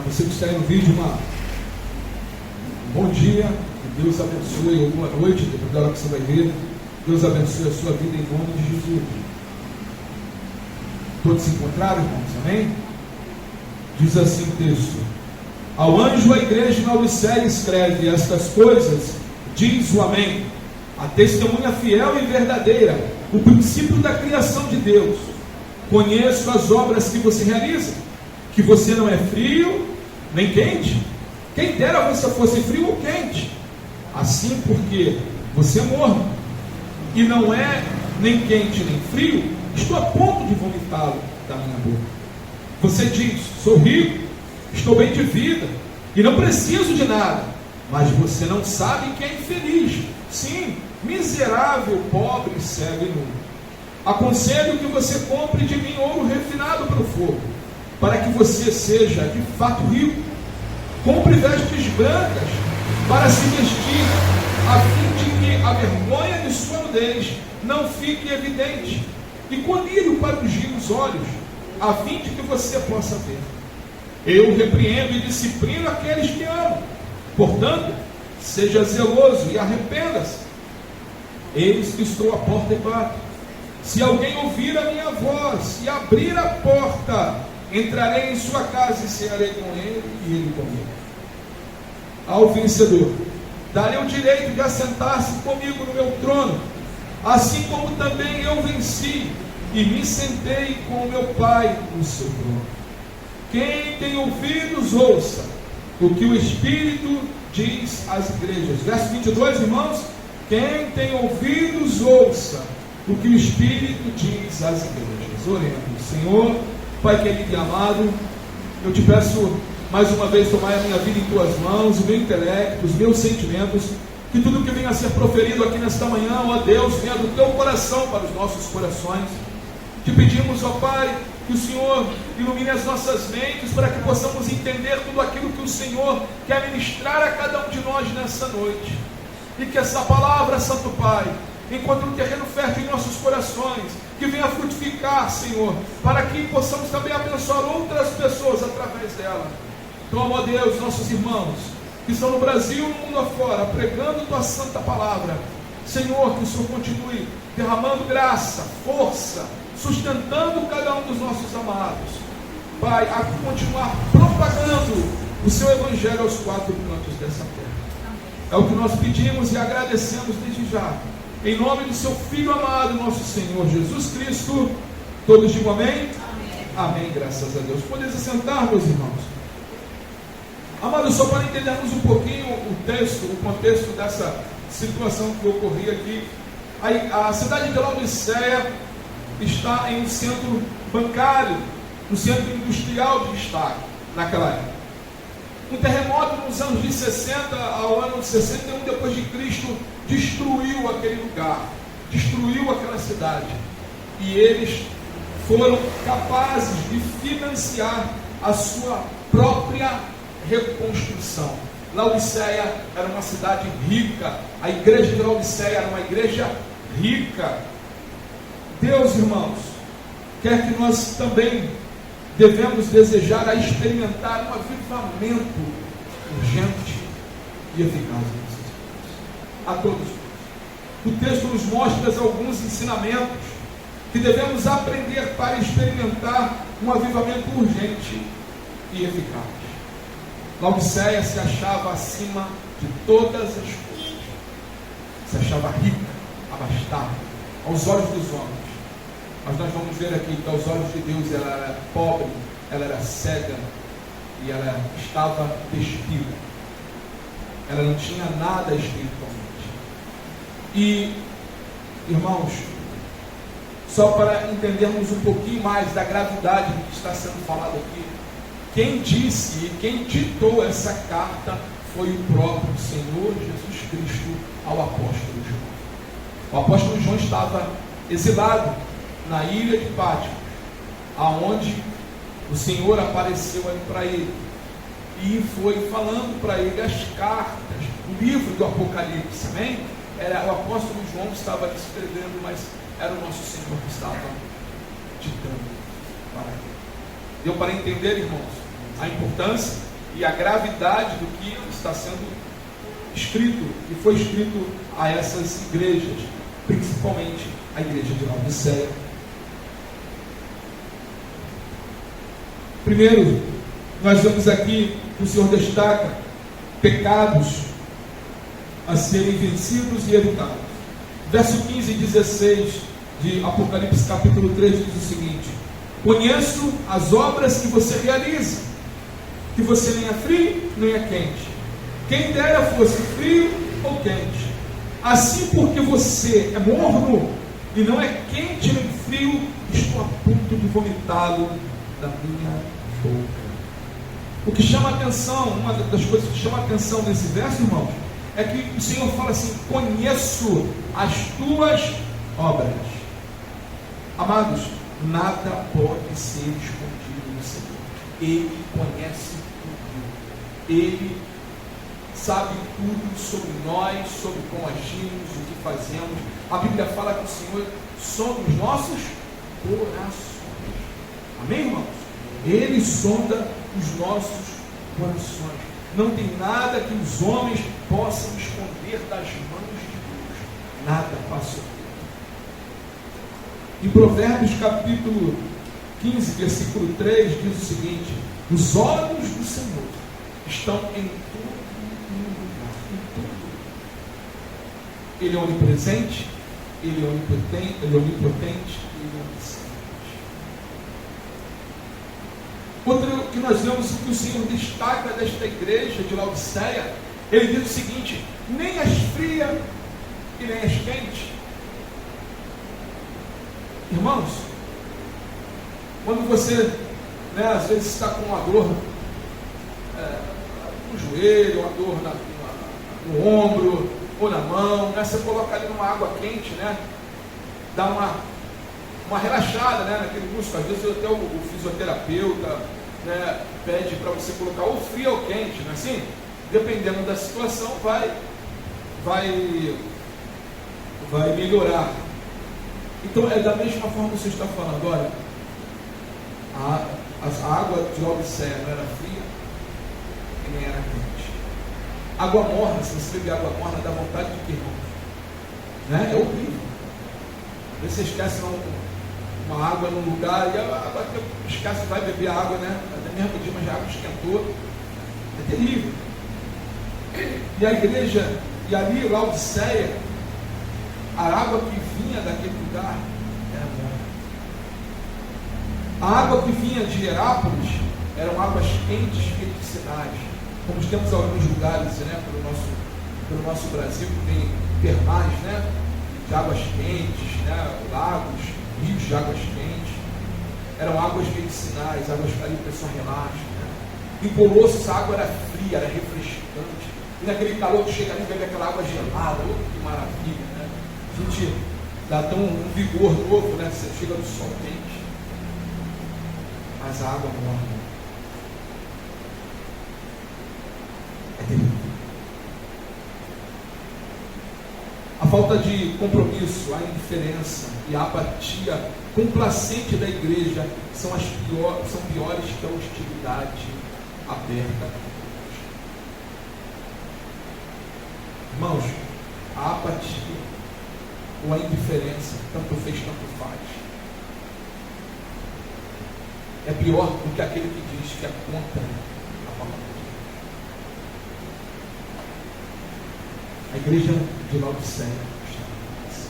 Você que está aí no vídeo, bom dia, que Deus abençoe, ou boa noite, depois da hora que você vai ver. Deus abençoe a sua vida em nome de Jesus. Todos se encontraram, irmãos? Amém? Diz assim o texto: ao anjo da igreja na Laodiceia escreve: estas coisas diz o Amém, a testemunha fiel e verdadeira, o princípio da criação de Deus. Conheço as obras que você realiza, que você não é frio nem quente. Quem dera você fosse frio ou quente. Assim, porque você é morno e não é nem quente nem frio, estou a ponto de vomitá-lo da minha boca. Você diz: sou rico, estou bem de vida e não preciso de nada. Mas você não sabe que é infeliz, sim, miserável, pobre, cego e nu. Aconselho que você compre de mim ouro refinado pelo fogo, para que você seja de fato rico. Compre vestes brancas para se vestir, a fim de que a vergonha de sua nudez não fique evidente, e colírio para ungir os olhos, a fim de que você possa ver. Eu repreendo e disciplino aqueles que amo. Portanto, seja zeloso e arrependa-se. Eis que estou à porta e bato. Se alguém ouvir a minha voz e abrir a porta, entrarei em sua casa e cearei com ele e ele comigo. Ao vencedor darei o direito de assentar-se comigo no meu trono, assim como também eu venci e me sentei com o meu Pai no seu trono. Quem tem ouvidos, ouça o que o Espírito diz às igrejas. Verso 22, irmãos. Quem tem ouvidos, ouça o que o Espírito diz às igrejas. Oremos. Senhor, Pai querido e amado, eu te peço mais uma vez tomar a minha vida em tuas mãos, o meu intelecto, os meus sentimentos, que tudo que venha a ser proferido aqui nesta manhã, ó Deus, venha do teu coração para os nossos corações. Te pedimos, ó Pai, que o Senhor ilumine as nossas mentes para que possamos entender tudo aquilo que o Senhor quer ministrar a cada um de nós nessa noite. E que essa palavra, Santo Pai, encontre um terreno fértil em nossos corações, que venha frutificar, Senhor, para que possamos também abençoar outras pessoas através dela. Toma, ó Deus, nossos irmãos que estão no Brasil e no mundo afora, pregando tua santa palavra. Senhor, que o Senhor continue derramando graça, força, sustentando cada um dos nossos amados, Pai, a continuar propagando o seu evangelho aos quatro cantos dessa terra. É o que nós pedimos e agradecemos desde já, em nome do seu Filho amado, nosso Senhor Jesus Cristo. Todos digam amém? Amém, amém, graças a Deus. Podem se sentar, meus irmãos. Amados, só para entendermos um pouquinho o texto, o contexto dessa situação que ocorria aqui. A cidade de Laodiceia está em um centro bancário, um centro industrial de destaque naquela época. Um terremoto nos anos de 60 ao ano de 61 depois de Cristo destruiu aquele lugar, destruiu aquela cidade, e eles foram capazes de financiar a sua própria reconstrução. Laodiceia era uma cidade rica, a igreja de Laodiceia era uma igreja rica. Deus, irmãos, quer que nós também devemos desejar a experimentar um avivamento urgente e eficaz a todos. O texto nos mostra alguns ensinamentos que devemos aprender para experimentar um avivamento urgente e eficaz. Laodiceia se achava acima de todas as coisas, se achava rica, abastada, aos olhos dos homens. Mas nós vamos ver aqui que aos olhos de Deus ela era pobre, ela era cega e ela estava despida. Ela não tinha nada espiritualmente. E, irmãos, só para entendermos um pouquinho mais da gravidade do que está sendo falado aqui, quem disse e quem ditou essa carta foi o próprio Senhor Jesus Cristo ao apóstolo João. O apóstolo João estava exilado na ilha de Patmos, aonde o Senhor apareceu ali para ele e foi falando para ele as cartas, o livro do Apocalipse, amém? Era o apóstolo João que estava escrevendo, mas era o nosso Senhor que estava ditando para ele. Deu para entender, irmãos, a importância e a gravidade do que está sendo escrito, e foi escrito a essas igrejas, principalmente a igreja de Laodiceia. Primeiro, nós vemos aqui que o Senhor destaca pecados a serem vencidos e evitados. Verso 15 e 16 de Apocalipse capítulo 3 diz o seguinte: conheço as obras que você realiza, que você nem é frio nem é quente. Quem dera fosse frio ou quente. Assim, porque você é morno e não é quente nem frio, estou a ponto de vomitá-lo da minha boca. O que chama a atenção, uma das coisas que chama a atenção nesse verso, irmãos, é que o Senhor fala assim: conheço as tuas obras. Amados, nada pode ser escondido no Senhor. Ele conhece tudo. Ele sabe tudo sobre nós, sobre como agimos, o que fazemos. A Bíblia fala que o Senhor sonda os nossos corações. Amém, irmãos? Ele sonda os nossos corações. Não tem nada que os homens possam esconder das mãos de Deus. Nada passa. Em Provérbios capítulo 15, versículo 3, diz o seguinte: os olhos do Senhor estão em todo lugar, em tudo. Ele é onipresente, Ele é onipotente, Ele é onisciente. Outro que nós vemos que o Senhor destaca desta igreja de Laodiceia, Ele diz o seguinte: nem és fria e nem és quente. Irmãos, quando você, às vezes está com uma dor no joelho, uma dor no ombro ou na mão, você coloca ali numa água quente, dá uma relaxada, naquele músculo. Às vezes até o fisioterapeuta pede para você colocar ou frio ou quente, não é assim? Dependendo da situação, vai melhorar. Então, é da mesma forma que você está falando. Olha, a água de Laodiceia não era fria e nem era quente. Água morna, se você beber água morna, dá vontade de que, irmão? É horrível. Você esquece uma água num lugar e a água esquece, vai beber a água, até mesmo dia, mas a água esquentou. É terrível. E a igreja, e ali Laodiceia, a água que vinha daquele lugar era morna. A água que vinha de Herápolis eram águas quentes medicinais, como temos em alguns lugares, pelo nosso Brasil, que tem termais, de águas quentes, lagos, rios de águas quentes. Eram águas medicinais, águas para que a pessoa relaxa. Em Colosso, essa água era fria, era refrescante. E naquele calor que chega ali, bebe aquela água gelada, que maravilha, A gente dá tão um vigor novo, Você chega no sol quente. Mas a água morna é terrível. A falta de compromisso, a indiferença e a apatia complacente da igreja são piores que a hostilidade aberta. Irmãos, a apatia ou a indiferença, tanto fez, tanto faz, é pior do que aquele que diz que é contra a palavra de Deus. A igreja de Laodiceia está assim.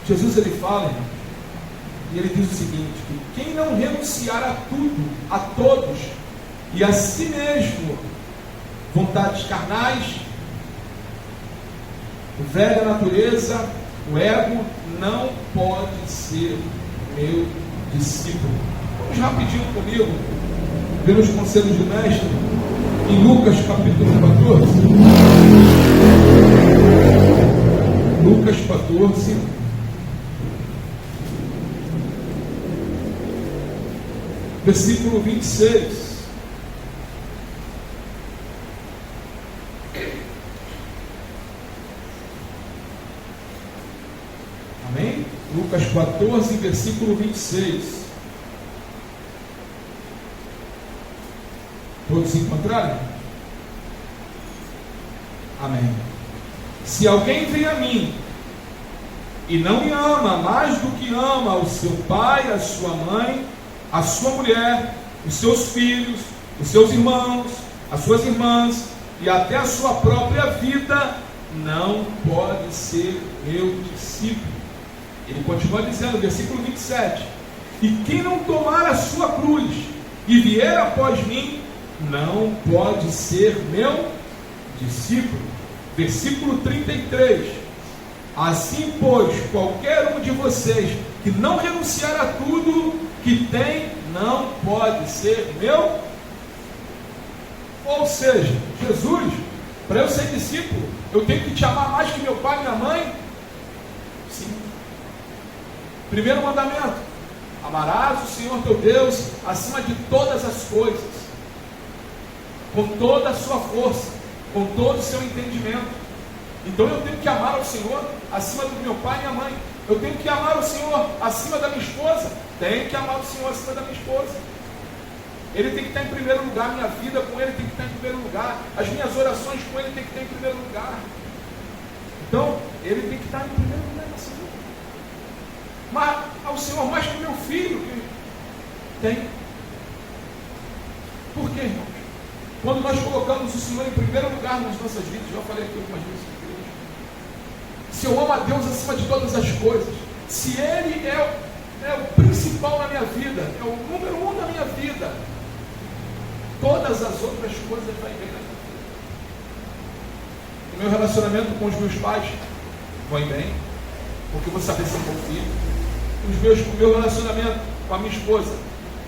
Jesus, ele fala, irmão, e ele diz o seguinte: que quem não renunciar a tudo, a todos e a si mesmo, vontades carnais, velha natureza, o ego, não pode ser meu discípulo. Vamos rapidinho comigo ver os conselhos do mestre em Lucas capítulo 14. Lucas 14, versículo 26. Amém? Lucas 14, versículo 26. Todos encontraram? Amém. Se alguém vem a mim e não me ama mais do que ama o seu pai, a sua mãe, a sua mulher, os seus filhos, os seus irmãos, as suas irmãs e até a sua própria vida, não pode ser meu discípulo. Ele continua dizendo, versículo 27, e quem não tomar a sua cruz e vier após mim, não pode ser meu discípulo. Versículo 33, assim pois, qualquer um de vocês que não renunciar a tudo que tem, não pode ser meu. Ou seja, Jesus, para eu ser discípulo, eu tenho que te amar mais que meu pai e minha mãe? Sim. Primeiro mandamento, amarás o Senhor teu Deus acima de todas as coisas, com toda a sua força, com todo o seu entendimento. Então eu tenho que amar ao Senhor acima do meu pai e minha mãe. Eu tenho que amar o Senhor acima da minha esposa. Tenho que amar o Senhor acima da minha esposa. Ele tem que estar em primeiro lugar. Minha vida com Ele tem que estar em primeiro lugar. As minhas orações com Ele tem que estar em primeiro lugar. Então, Ele tem que estar em primeiro lugar na sua vida. Mas ao Senhor mais que o meu filho que tem. Por quê, irmãos? Quando nós colocamos o Senhor em primeiro lugar nas nossas vidas, já falei aqui algumas vezes, se eu amo a Deus acima de todas as coisas, se Ele é o principal na minha vida, é o número 1 da minha vida, todas as outras coisas vão bem na minha vida. O meu relacionamento com os meus pais vai bem, porque eu vou saber ser um bom filho. O meu relacionamento com a minha esposa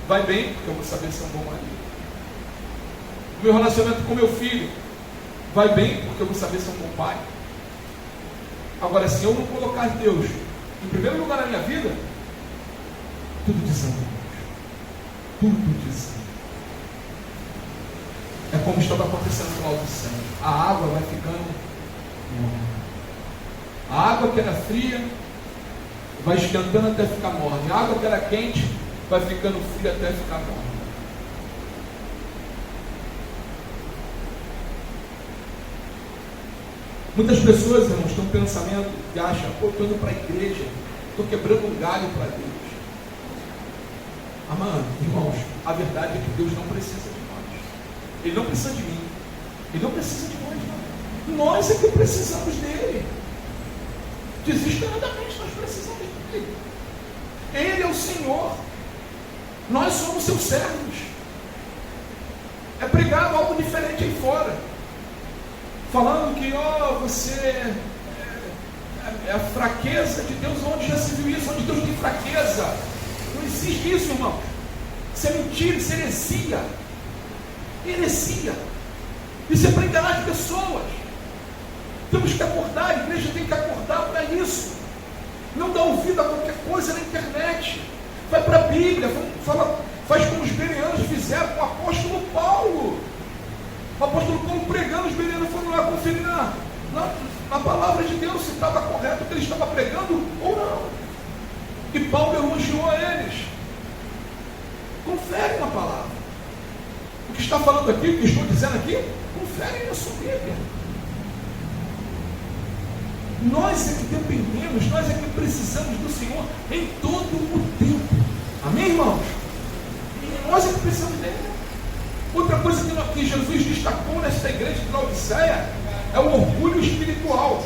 vai bem, porque eu vou saber ser um bom marido. O meu relacionamento com meu filho vai bem, porque eu vou saber ser um bom pai. Agora, se eu não colocar Deus em primeiro lugar na minha vida, tudo desanda. Tudo desanda. É como estava acontecendo com a Laodiceia. A água vai ficando morna. A água que era fria vai esquentando até ficar morna. A água que era quente vai ficando fria até ficar morna. Muitas pessoas, irmãos, têm um pensamento que acham, estou indo para a igreja, estou quebrando um galho para Deus. Amado, irmãos, a verdade é que Deus não precisa de nós. Ele não precisa de mim. Ele não precisa de nós, não. Nós é que precisamos dele. Desesperadamente nós precisamos dele. Ele é o Senhor. Nós somos seus servos. É pregado algo diferente aí fora. Falando que, você é a fraqueza de Deus. Onde já se viu isso? Onde Deus tem fraqueza? Não existe isso, irmão. Isso é mentira, isso é heresia. Heresia. Isso é para enganar as pessoas. Temos que acordar, a igreja tem que acordar para isso. Não dá ouvido a qualquer coisa na internet. Vai para a Bíblia, faz como os bereanos fizeram com o apóstolo Paulo. O apóstolo Paulo pregando, os bereanos foram lá conferir na palavra de Deus se estava correto o que ele estava pregando ou não. E Paulo elogiou a eles. Confere na palavra. O que está falando aqui, o que estou dizendo aqui, confere na sua Bíblia. Nós é que dependemos, nós é que precisamos do Senhor em todo o tempo. Amém, irmãos? E nós é que precisamos dele. Outra coisa que Jesus destacou nesta igreja de Laodiceia é o orgulho espiritual.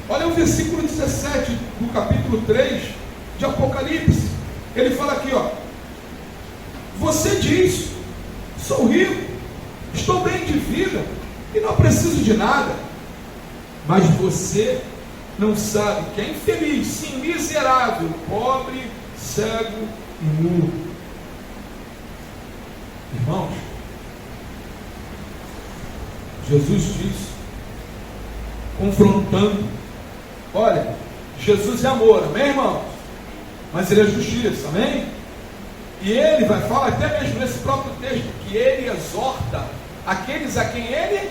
Olha o versículo 17 do capítulo 3 de Apocalipse. Ele fala aqui, você diz, sou rico, estou bem de vida e não preciso de nada. Mas você não sabe que é infeliz, sim, miserável, pobre, cego e nu. Irmãos, Jesus disse, confrontando, olha, Jesus é amor, amém, irmãos? Mas ele é justiça, amém? E ele vai falar até mesmo nesse próprio texto, que ele exorta aqueles a quem ele,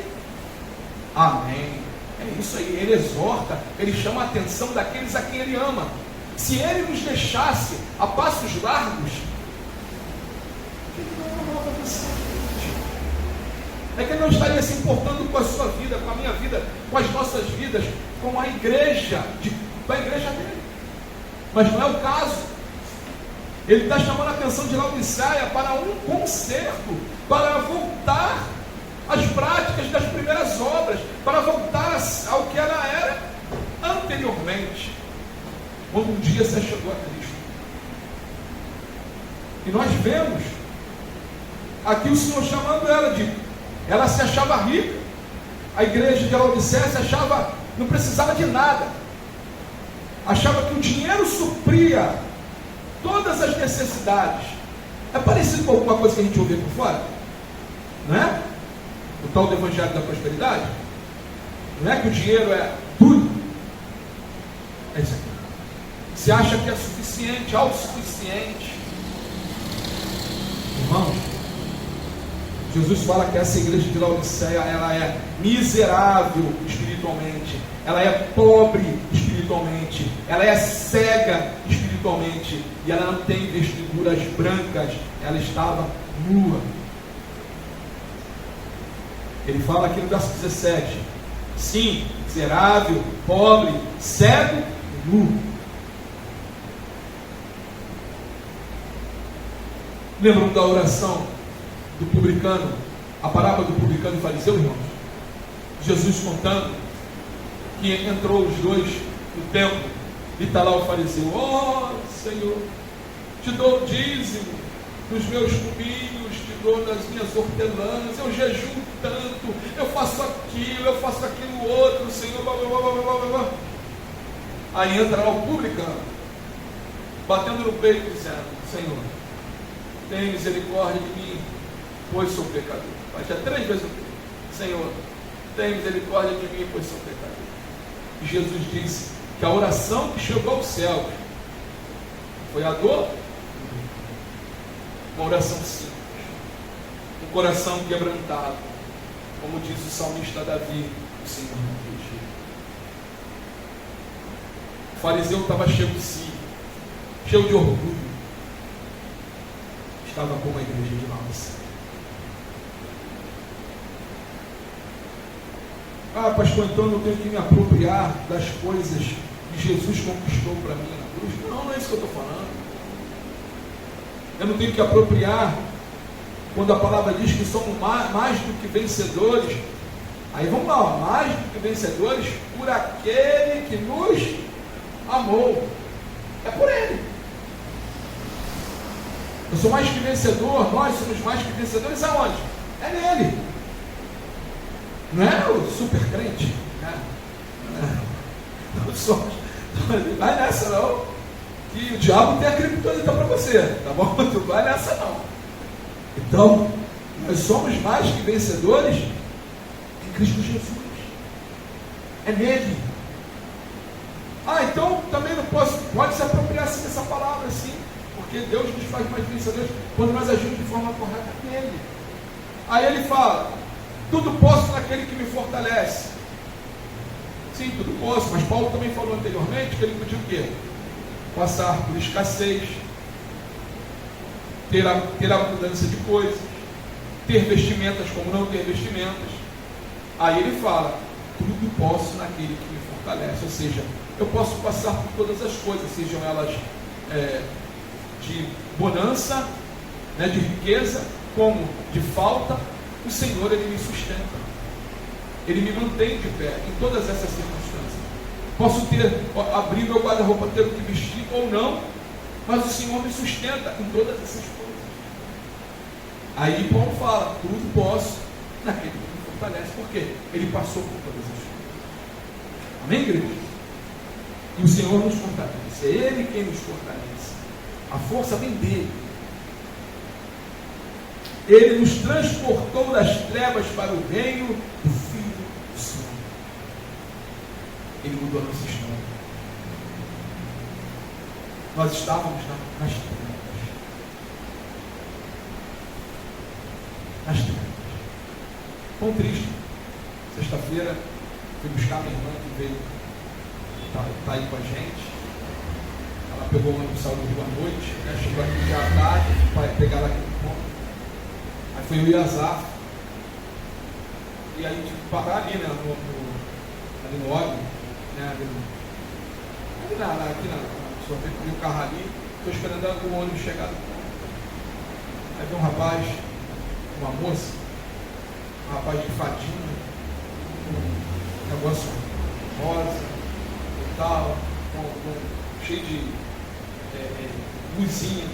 amém? É isso aí, ele exorta, ele chama a atenção daqueles a quem ele ama. Se ele nos deixasse a passos largos, ele não amava você, gente. É que ele não estaria se importando com a sua vida, com a minha vida, com as nossas vidas, com a igreja, com a igreja dele. Mas não é o caso. Ele está chamando a atenção de Laodiceia para um conserto, para voltar às práticas das primeiras obras, para voltar ao que ela era anteriormente, quando um dia se achegou a Cristo. E nós vemos aqui o Senhor chamando ela se achava rica, a igreja de Laodiceia se achava, não precisava de nada, achava que o dinheiro supria todas as necessidades. É parecido com alguma coisa que a gente ouve por fora, não é? O tal do evangelho da prosperidade. Não é que o dinheiro é tudo. É isso aqui. Se acha que é suficiente, autossuficiente. Irmãos, Jesus fala que essa igreja de Laodiceia, ela é miserável espiritualmente, ela é pobre espiritualmente, ela é cega espiritualmente, e ela não tem vestiduras brancas, ela estava nua. Ele fala aqui no verso 17, sim, miserável, pobre, cego e nu. Lembram da oração do publicano, a parábola do publicano e fariseu, irmãos? Jesus contando que entrou os dois no templo, e está lá o fariseu: ó Senhor, te dou o dízimo dos meus cubinhos, te dou das minhas hortelãs, eu jejuo tanto, eu faço aquilo outro, Senhor, blá, blá, blá, blá, blá, blá. Aí entra lá o publicano, batendo no peito, dizendo: Senhor, tem misericórdia de mim, pois sou pecador. Bate 3 vezes no peito: Senhor, tem misericórdia de mim, pois sou pecador. E Jesus disse que a oração que chegou ao céu foi a dor, uma oração simples, um coração quebrantado, como diz o salmista Davi: o Senhor não rejeita. O fariseu estava cheio de si, cheio de orgulho, estava como a igreja de Laodiceia. Ah, pastor, então eu não tenho que me apropriar das coisas que Jesus conquistou para mim na cruz. Não, não é isso que eu estou falando. Eu não tenho que apropriar quando a palavra diz que somos mais do que vencedores. Aí vamos lá, mais do que vencedores por aquele que nos amou. É por ele. Eu sou mais que vencedor, nós somos mais que vencedores aonde? É nele. Não é o super crente. Não somos. Vai nessa não. Que o diabo tem a criptonita para você, tá bom? Tu vai nessa não. Então, nós somos mais que vencedores em Cristo Jesus. É nele. Ah, então também não pode se apropriar assim dessa palavra assim, porque Deus nos faz mais vencedores quando nós agimos de forma correta nele. Aí ele fala: tudo posso naquele que me fortalece. Sim, tudo posso, mas Paulo também falou anteriormente que ele podia o quê? Passar por escassez, ter abundância de coisas, ter vestimentas como não ter vestimentas. Aí ele fala: tudo posso naquele que me fortalece. Ou seja, eu posso passar por todas as coisas, sejam elas de bonança, né, de riqueza, como de falta. O Senhor, Ele me sustenta, Ele me mantém de pé em todas essas circunstâncias. Posso abrir meu guarda-roupa, ter o que vestir ou não, mas o Senhor me sustenta em todas essas coisas. Aí Paulo fala: tudo posso naquele que me fortalece. Por quê? Ele passou por todas as coisas. Amém, igreja? E o Senhor nos fortalece, é Ele quem nos fortalece. A força vem dele. Ele nos transportou das trevas para o reino do Filho do Céu. Ele mudou a nossa história. Nós estávamos nas trevas. Nas trevas. Quão triste. Sexta-feira fui buscar minha irmã que veio, está aí com a gente. Ela pegou o ônibus, saiu do Rio à noite, né? Chegou aqui já à tarde, para pegar ela aqui no ponto. Aí foi eu e Azar. E aí tive que parar ali, né, ali no óleo, né, aqui na sorvete, vi o carro ali, estou esperando o ônibus chegar do ponto. Aí tem um rapaz, uma moça, um rapaz de fadinha, um negócio rosa e tal, cheio de luzinha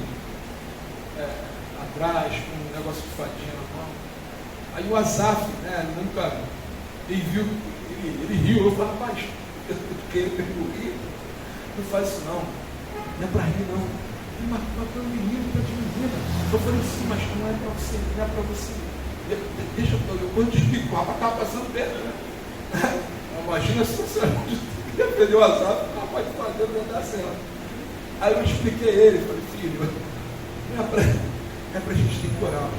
atrás, com um negócio de fadinha na mão. Aí o Azaf, né, nunca, ele viu, ele riu, eu falei, rapaz, ele pegou rir, não faz isso não é para rir não, mas para o menino, para a menina. Eu falei assim, mas não é para você, não é para você, deixa eu vou te explicar, mas estava passando perto, né? Imagina se você ia perder o Azaf, o rapaz de fazer não dar certo. Aí eu expliquei a ele, falei, filho, não é para a gente ter coral,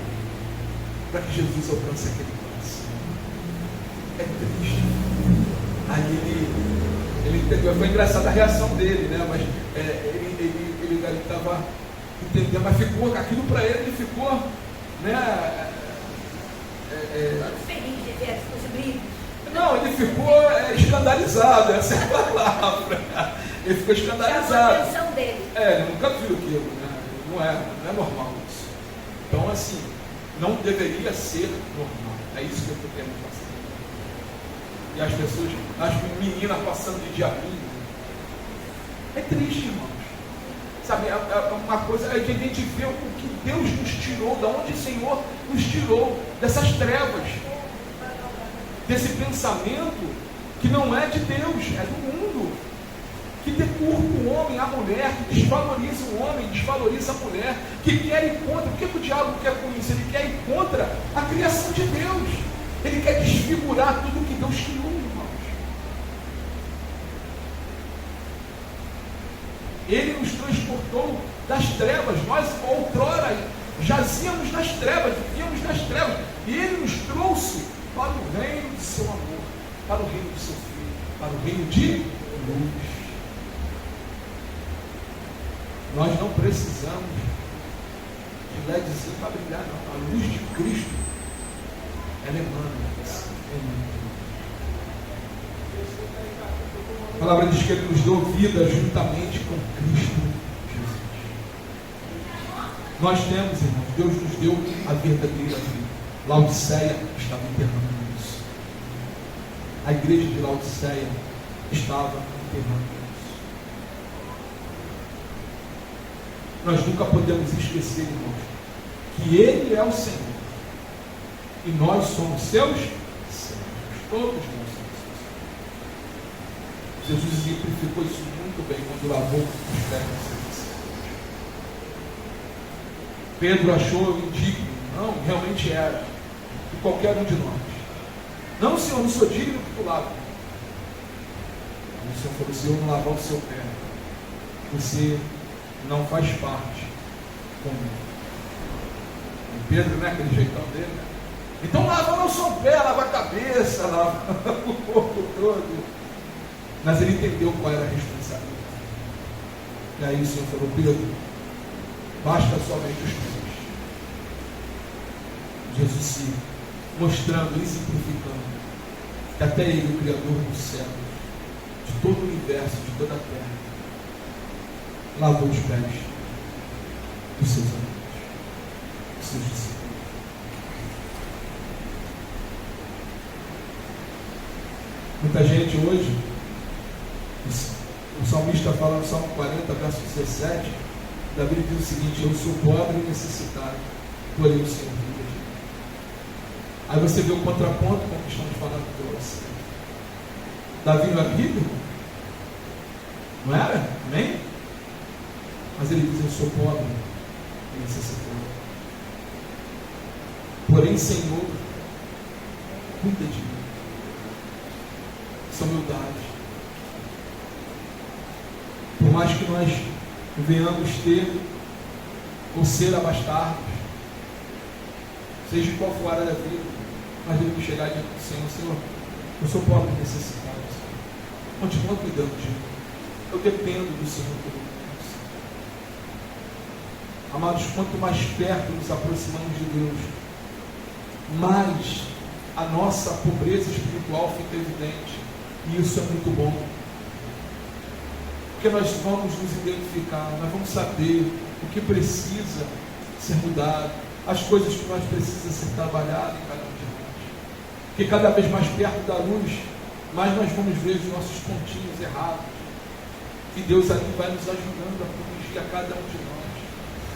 para que Jesus alcance aquele coração. É triste. Aí ele entendeu, foi engraçada a reação dele, né? Mas ele estava entendendo, mas ficou aquilo para ele ficou, né? Feliz de ver as possibilidades. Não, ele ficou escandalizado, essa é a palavra. Ele ficou escandalizado. A atenção dele. Ele nunca viu aquilo, né? Não é normal isso. Então, assim, não deveria ser normal. É isso que eu estou querendo passar. E as pessoas, as meninas passando de diabinho. É triste, irmãos. Sabe, uma coisa é que a gente vê o que Deus nos tirou, da onde o Senhor nos tirou, dessas trevas, desse pensamento que não é de Deus, é do mundo, que deturpa o homem, a mulher, que desvaloriza o homem, desvaloriza a mulher, que quer ir contra. O que o diabo quer com isso? Ele quer ir contra a criação de Deus. Ele quer desfigurar tudo que Deus criou, irmãos. Ele nos transportou das trevas. Nós outrora jazíamos nas trevas, vivíamos nas trevas. E Ele nos trouxe para o reino de seu amor, para o reino de seu Filho, para o reino de luz. Nós não precisamos de LEDzinho para brilhar, não. A luz de Cristo, ela emana. A palavra diz que Ele nos deu vida juntamente com Cristo Jesus. Nós temos, irmãos, Deus nos deu a verdadeira vida. Laodiceia estava enterrando isso. A igreja de Laodiceia estava enterrando isso. Nós nunca podemos esquecer, irmãos, que Ele é o Senhor e nós somos seus servos. Todos nós somos seus servos. Jesus exemplificou isso muito bem quando lavou os pés dos seus discípulos. Pedro achou indigno, não, realmente era, de qualquer um de nós. Não, Senhor, não sou digno que tu lava. O Senhor falou, se eu não lavar o seu pé, você não faz parte comigo. E Pedro, né, aquele jeitão dele, né? Então lava não só o pé, lava a cabeça, lava o corpo todo. Mas ele entendeu qual era a responsabilidade. E aí o Senhor falou, Pedro, basta somente os pés. Jesus se mostrando, exemplificando, que até Ele, o Criador dos céus, de todo o universo, de toda a terra, lavou os pés dos seus amigos, dos seus discípulos. Muita gente hoje, o salmista fala no Salmo 40, verso 17, Davi diz o seguinte, eu sou pobre e necessitado, porém o Senhor vive de mim. Aí você vê o contraponto com o que estamos falando para você. Davi não era rico? Não era? Amém? Mas ele diz, eu sou pobre e necessitado. Porém, Senhor, cuida de mim. Essa humildade. Por mais que nós venhamos ter ou ser abastados, seja qual for a área da vida, nós devemos chegar diante do Senhor, Senhor, eu sou pobre e necessitado, Senhor. Continua cuidando de mim. Eu dependo do Senhor todo mundo. Amados, quanto mais perto nos aproximamos de Deus, mais a nossa pobreza espiritual fica evidente. E isso é muito bom. Porque nós vamos nos identificar, nós vamos saber o que precisa ser mudado, as coisas que nós precisamos ser trabalhadas em cada um de nós. Porque cada vez mais perto da luz, mais nós vamos ver os nossos pontinhos errados. E Deus ali vai nos ajudando a corrigir a cada um de nós.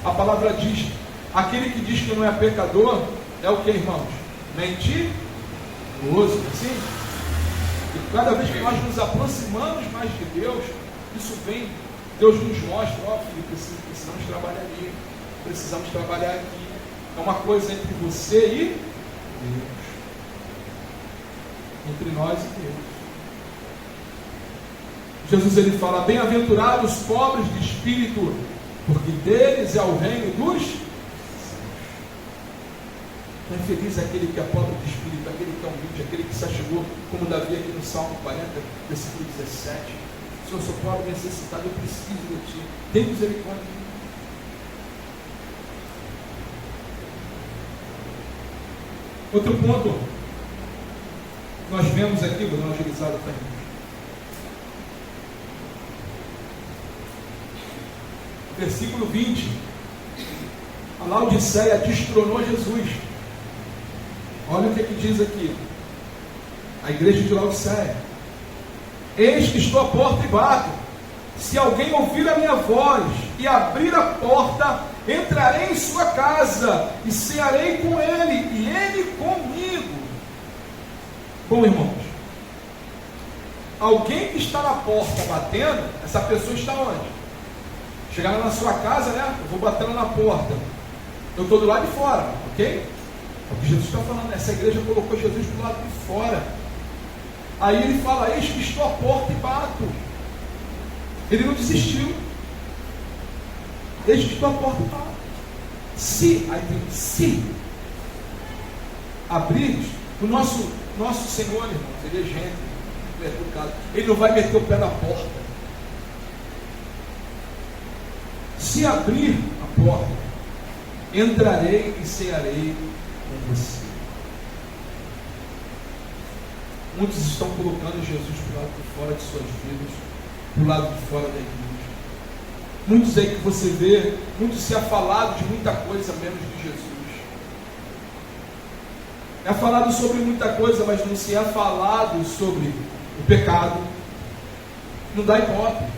A palavra diz, aquele que diz que não é pecador, é o que, irmãos? Mentiroso, sim? E cada vez que nós nos aproximamos mais de Deus, isso vem, Deus nos mostra, ó filho, precisamos trabalhar ali, precisamos trabalhar aqui. É uma coisa entre você e Deus. Entre nós e Deus. Jesus ele fala, bem-aventurados os pobres de espírito, porque deles é o reino dos céus. Então, feliz é aquele que é pobre de espírito, aquele que é humilde, aquele que se achegou, como Davi aqui no Salmo 40, versículo 17. Se eu sou pobre, necessitado, eu preciso de ti. Tem misericórdia de mim. Outro ponto, nós vemos aqui, vou dar uma agilizada para mim. Versículo 20. A Laodiceia destronou Jesus. Olha o que diz aqui. A igreja de Laodiceia. Eis que estou à porta e bato. Se alguém ouvir a minha voz e abrir a porta, entrarei em sua casa e cearei com ele e ele comigo. Bom, irmãos, alguém que está na porta batendo, essa pessoa está onde? Chegar na sua casa, né? Eu vou bater na porta. Eu estou do lado de fora, ok? É o que Jesus está falando. Essa igreja colocou Jesus do lado de fora. Aí ele fala, eis que estou à porta e bato. Ele não desistiu. Eis que estou à porta e bato. Se abrir, o nosso Senhor, irmãos, ele é gente, ele é educado. Ele não vai meter o pé na porta. Se abrir a porta, entrarei e cearei com você. Muitos estão colocando Jesus para o lado de fora de suas vidas, para o lado de fora da igreja. Muitos aí que você vê, muitos se é falado de muita coisa menos de Jesus. É falado sobre muita coisa, mas não se é falado sobre o pecado. Não dá hipótese.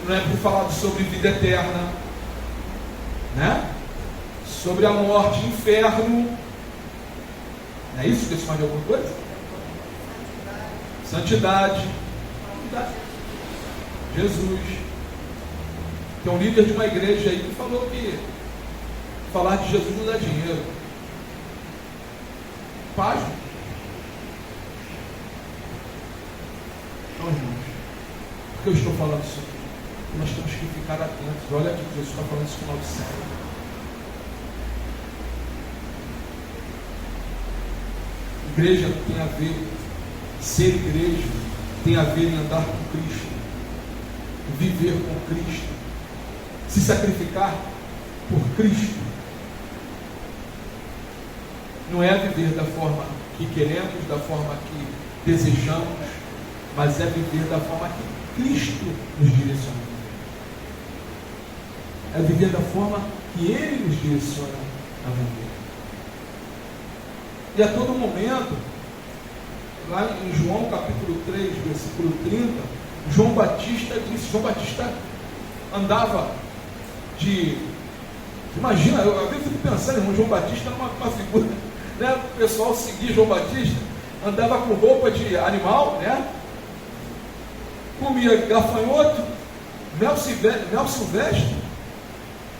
Não é falado sobre vida eterna, né? Sobre a morte, inferno. Não é isso que eles falam de alguma coisa? Santidade. Jesus. Tem um líder de uma igreja aí que falou que falar de Jesus não dá dinheiro. Página. Então, irmãos, por que eu estou falando isso aqui? Nós temos que ficar atentos. Olha aqui que Jesus está falando isso com o Laodiceia. Igreja tem a ver, ser igreja tem a ver em andar com Cristo, viver com Cristo, se sacrificar por Cristo. Não é viver da forma que queremos, da forma que desejamos, mas é viver da forma que Cristo nos direciona. É viver da forma que Ele nos direciona a viver. E a todo momento, lá em João capítulo 3, versículo 30, João Batista disse, João Batista andava de... Imagina, eu às vezes fico pensando, irmão, João Batista era uma figura, né? O pessoal seguia João Batista, andava com roupa de animal, né? Comia gafanhoto, mel silvestre.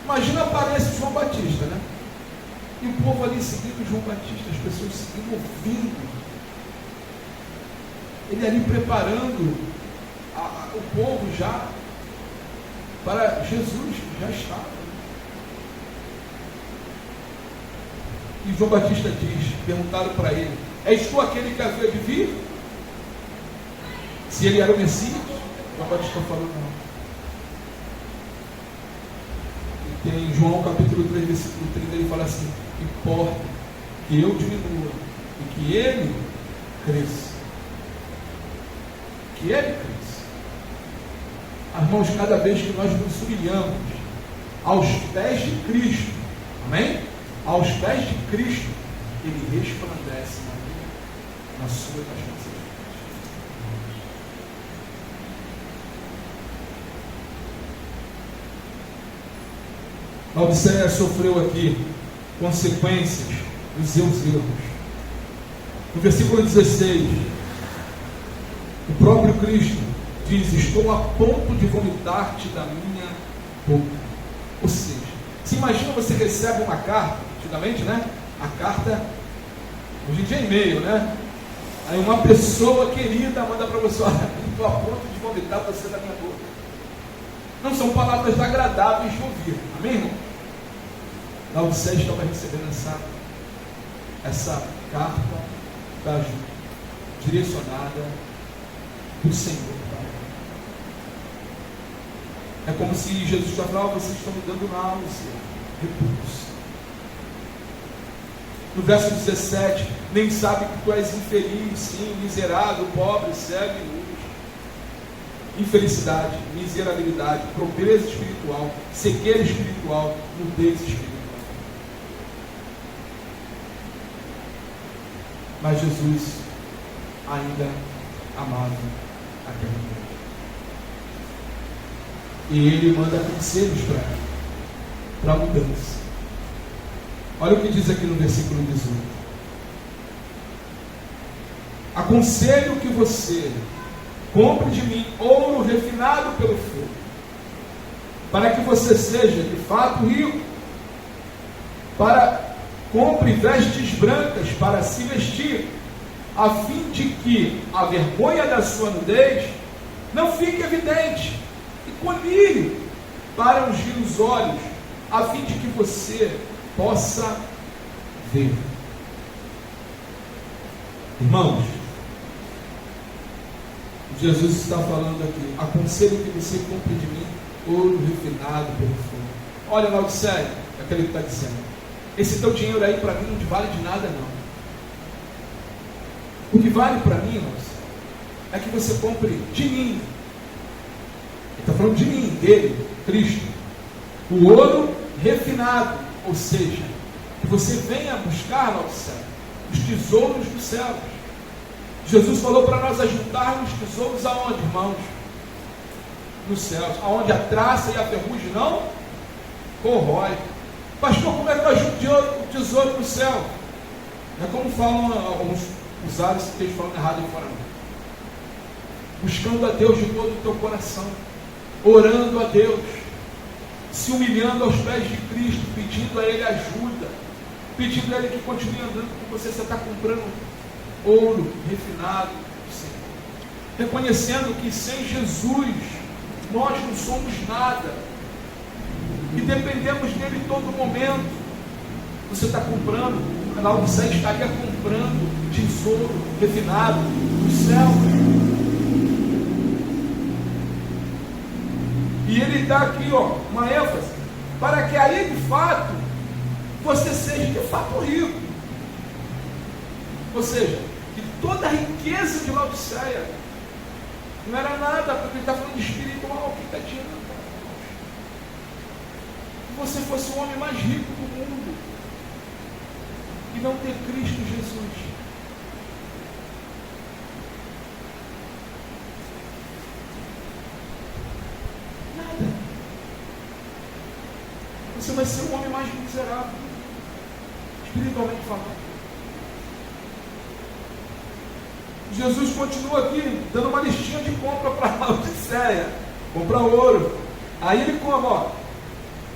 Imagina a aparência de João Batista, né? E o povo ali seguindo João Batista, as pessoas seguindo, ouvindo. Ele ali preparando o povo já para Jesus, já estava. E João Batista diz, perguntaram para ele, és tu aquele que havia de vir? Se ele era o Messias? João Batista falou, não. E tem João capítulo 3, versículo 30, ele fala assim, importa que eu diminua e que Ele cresça. Que Ele cresça. Irmãos, cada vez que nós nos humilhamos aos pés de Cristo, amém? Aos pés de Cristo, Ele resplandece na sua e nas nossas vidas. A Odisseia sofreu aqui consequências dos seus erros. No versículo 16, o próprio Cristo diz: estou a ponto de vomitar-te da minha boca. Ou seja, se imagina, você recebe uma carta, antigamente, né? A carta, hoje em dia é e-mail, né? Aí uma pessoa querida manda para você: olha, estou a ponto de vomitar você da minha boca. Não são palavras agradáveis de ouvir, amém, irmão? Laodiceia estava recebendo essa carta da ajuda, direcionada do Senhor. É como se Jesus estivesse falando: vocês estão me dando náusea, repulsa. No verso 17, nem sabe que tu és infeliz, sim, miserável, pobre, cego e nu. Infelicidade, miserabilidade, pobreza espiritual, cegueira espiritual, nudez espiritual. Mas Jesus ainda amava aquela mulher. E Ele manda conselhos para a mudança. Olha o que diz aqui no versículo 18. Aconselho que você compre de mim ouro refinado pelo fogo, para que você seja de fato rico. Compre vestes brancas para se vestir, a fim de que a vergonha da sua nudez não fique evidente, e colírio para ungir os olhos, a fim de que você possa ver. Irmãos, Jesus está falando aqui: aconselho que você compre de mim ouro refinado pelo fogo. Olha, Laodiceia, é aquele que está dizendo: esse teu dinheiro aí para mim não vale de nada, não. O que vale para mim, irmãos, é que você compre de mim. Ele está falando de mim, dele, Cristo, o ouro refinado, ou seja, que você venha buscar, Laodiceia, os tesouros dos céus. Jesus falou para nós ajuntarmos tesouros aonde, irmãos? Nos céus, aonde a traça e a ferrugem não corrói. Pastor, como é que eu ajudo o tesouro no céu? Não é como falam alguns usados que estão falando errado em fora, não. Buscando a Deus de todo o teu coração, orando a Deus, se humilhando aos pés de Cristo, pedindo a Ele ajuda, pedindo a Ele que continue andando com você. Você está comprando ouro refinado do Senhor, reconhecendo que sem Jesus nós não somos nada, e dependemos dele em todo momento. Você está comprando, a Laodiceia estaria comprando tesouro refinado do céu. E ele dá aqui, uma ênfase, para que aí de fato você seja de fato rico. Ou seja, que toda a riqueza de Laodiceia não era nada, porque ele está falando de espiritual, que está tirando. Você fosse o homem mais rico do mundo e não ter Cristo Jesus. Nada. Você vai ser o homem mais miserável, espiritualmente falando. Jesus continua aqui, dando uma listinha de compra para a Laodiceia. Compra ouro. Aí ele como,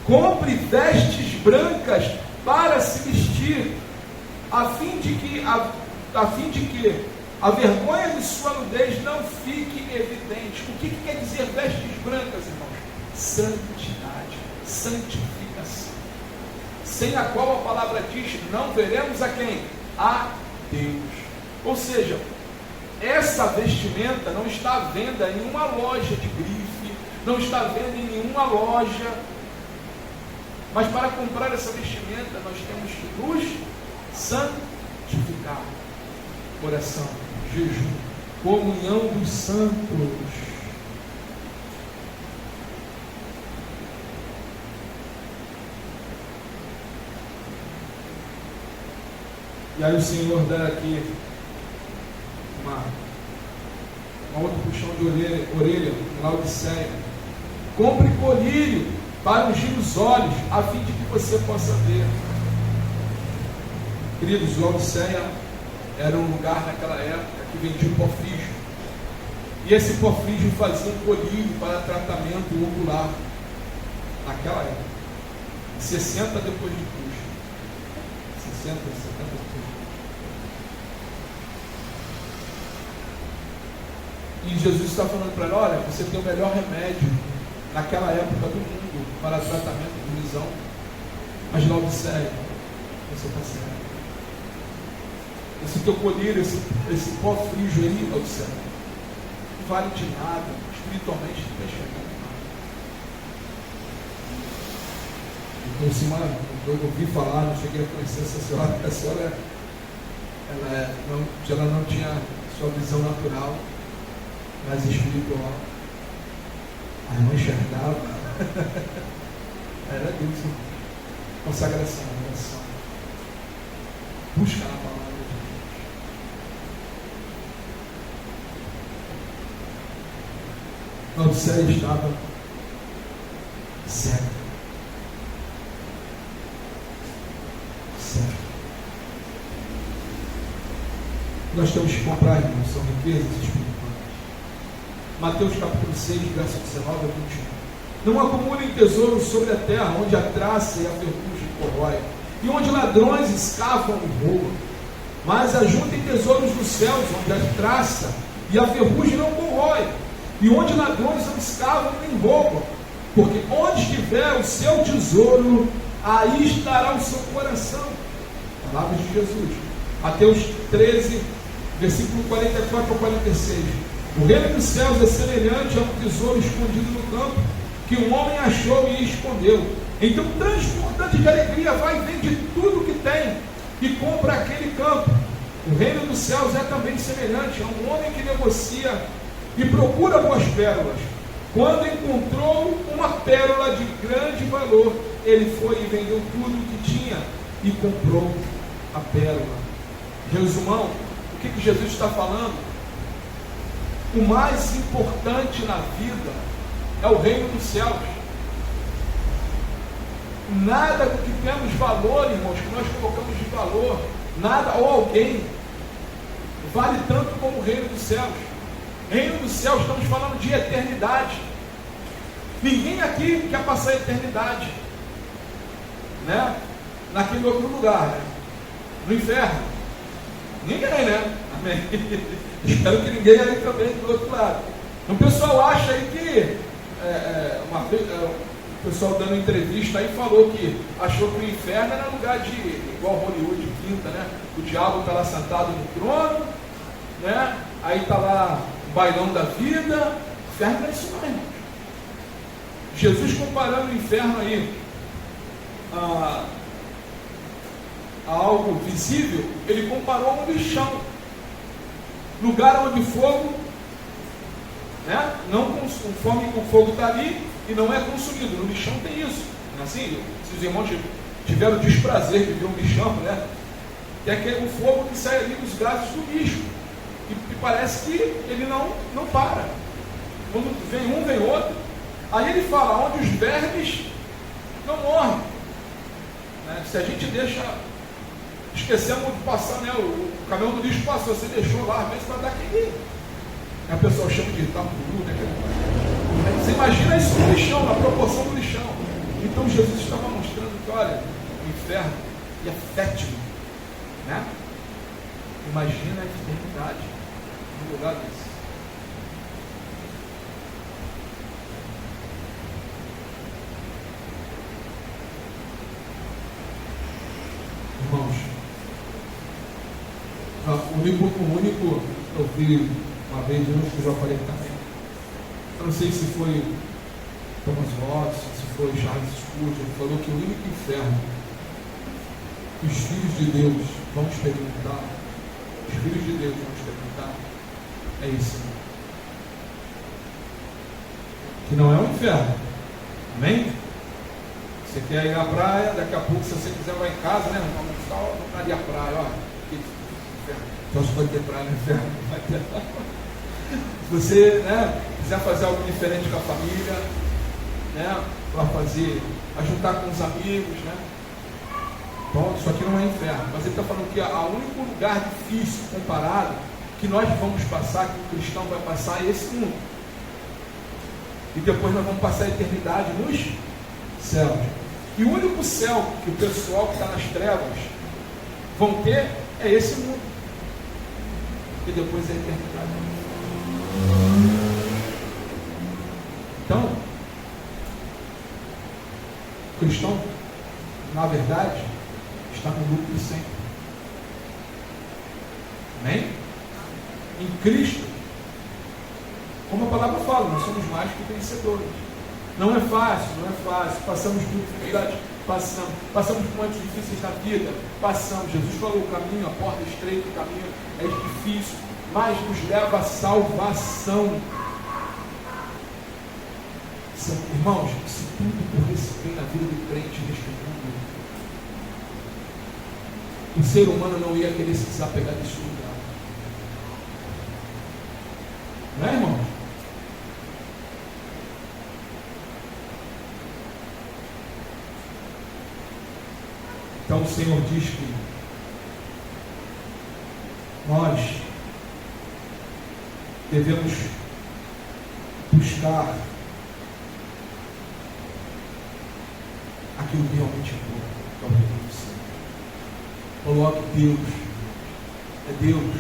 compre vestes brancas para se vestir, a fim de que a vergonha de sua nudez não fique evidente. O que quer dizer vestes brancas, irmãos? Santidade, santificação, sem a qual a palavra diz: não veremos a quem? A Deus. Ou seja, essa vestimenta não está à venda em nenhuma loja de grife, não está à venda em nenhuma loja. Mas para comprar essa vestimenta, nós temos que nos santificar. Oração, jejum, comunhão dos santos. E aí o Senhor dá aqui um outro puxão de orelha em Laodiceia. Compre colírio para ungir os olhos, a fim de que você possa ver. Queridos, Laodiceia era um lugar naquela época que vendia pó frígio. E esse pó frígio fazia um colírio para tratamento ocular. Naquela época. 60 depois de Cristo. 60, 70 depois de Cristo. E Jesus está falando para ela, olha, você tem o melhor remédio naquela época do mundo para tratamento de visão. Mas Laodiceia, você está certo. Esse teu colírio, esse pó frígio aí, Laodiceia, não vale de nada, espiritualmente não está chegando nada. Então, assim, mano, eu ouvi falar, não cheguei a conhecer essa senhora, ela não tinha sua visão natural, mas espiritual. A irmã enxergava. Era Deus, irmão. Consagração, oração. Busca na palavra de Deus. Laodiceia estava cega. Nós temos que comprar, irmãos, são riquezas espirituais. Mateus capítulo 6, verso 19 a 21. Não acumulem tesouros sobre a terra, onde a traça e a ferrugem corrói, e onde ladrões escavam e roubam. Mas ajuntem tesouros nos céus, onde a traça e a ferrugem não corrói, e onde ladrões não escavam nem roubam. Porque onde estiver o seu tesouro, aí estará o seu coração. Palavras de Jesus. Mateus 13, versículo 44 a 46. O reino dos céus é semelhante a um tesouro escondido no campo, que um homem achou e escondeu. Então, transbordante de alegria, vai e vende tudo que tem e compra aquele campo. O reino dos céus é também semelhante a um homem que negocia e procura boas pérolas. Quando encontrou uma pérola de grande valor, ele foi e vendeu tudo o que tinha e comprou a pérola. Resumão, o que Jesus está falando? O mais importante na vida é o reino dos céus. Nada do que temos valor, irmãos, que nós colocamos de valor, nada ou alguém vale tanto como o reino dos céus. Reino dos céus, estamos falando de eternidade. Ninguém aqui quer passar a eternidade, né? Naquele outro lugar, né? No inferno. Ninguém, né? Amém. Espero que ninguém aí também do outro lado. O pessoal acha aí que uma vez o pessoal dando entrevista aí falou que achou que o inferno era lugar de igual Hollywood pinta, né? O diabo está lá sentado no trono, né? Aí está lá o bailão da vida. O inferno é isso não, irmãos. Jesus comparando o inferno aí a algo visível, ele comparou a um lixão. Lugar onde fogo, né? Não conforme o fogo está ali e não é consumido. No lixão tem isso. Não é assim? Se os irmãos tiveram o desprazer de ver um lixão, né? Tem aquele o fogo que sai ali dos gases do lixo. E parece que ele não para. Quando vem um, vem outro. Aí ele fala, onde os vermes não morrem. Né? Se a gente deixa... Esquecemos de passar, né? O caminhão do lixo passou, você deixou lá, às vezes vai dar aquele. A pessoa chama de tapuru, né? Você imagina isso no lixão, na proporção do lixão. Então Jesus estava mostrando que, olha, o inferno é fértil, né? Imagina a eternidade no lugar desse. Irmãos, o único, eu vi uma vez, eu acho que eu já falei também. Eu não sei se foi Thomas Watson, se foi Charles Spurgeon, ele falou que o único inferno Os filhos de Deus vão experimentar. Os filhos de Deus vão experimentar. É isso. Que não é o inferno. Amém? Você quer ir à praia, daqui a pouco, se você quiser, vai em casa, né? Vamos só ali à praia, ó. Então você vai ter praia no inferno. Vai ter. Se você, né, quiser fazer algo diferente com a família, né? Para fazer, ajuntar com os amigos, né? Bom, isso aqui não é inferno. Mas ele está falando que o único lugar difícil comparado que nós vamos passar, que o cristão vai passar, é esse mundo. E depois nós vamos passar a eternidade nos céus. E o único céu que o pessoal que está nas trevas vão ter é esse mundo. E depois é a eternidade. Então, o cristão, na verdade, está no lucro sempre. Amém? Em Cristo, como a palavra fala, nós somos mais que vencedores. Não é fácil, passamos por dificuldades, passamos por momentos difíceis na vida, passamos. Jesus falou, o caminho, a porta estreita, o caminho é difícil, mas nos leva à salvação. Irmãos, se tudo corresse bem na vida do crente neste mundo, o ser humano não ia querer se desapegar desse lugar. Não é, irmão? Então o Senhor diz que nós devemos buscar aquilo que realmente é bom, que é o reino do céu. Coloque Deus,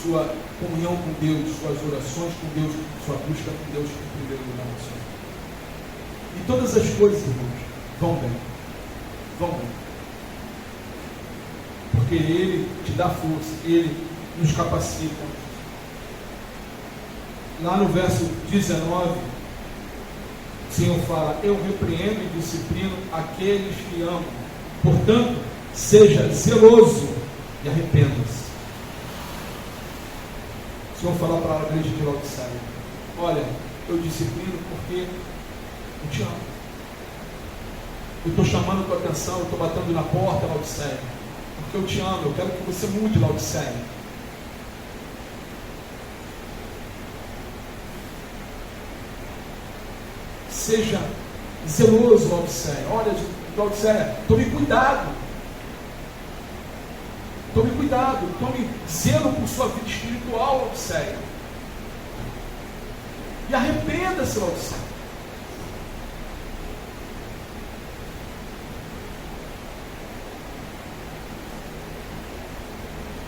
sua comunhão com Deus, suas orações com Deus, sua busca com Deus em primeiro lugar. E todas as coisas, irmãos, vão bem. Porque Ele te dá força, Ele nos capacita. Lá no verso 19, o Senhor fala, eu repreendo e disciplino aqueles que amam. Portanto, seja zeloso e arrependa-se. O Senhor fala para a igreja de Laodiceia, olha, eu disciplino porque eu te amo. Eu estou chamando a tua atenção, eu estou batendo na porta, Laodiceia, porque eu te amo, eu quero que você mude, Laodiceia. Seja zeloso, Laodiceia. Olha, Laodiceia, tome cuidado. Tome zelo por sua vida espiritual, Laodiceia. E arrependa-se, Laodiceia.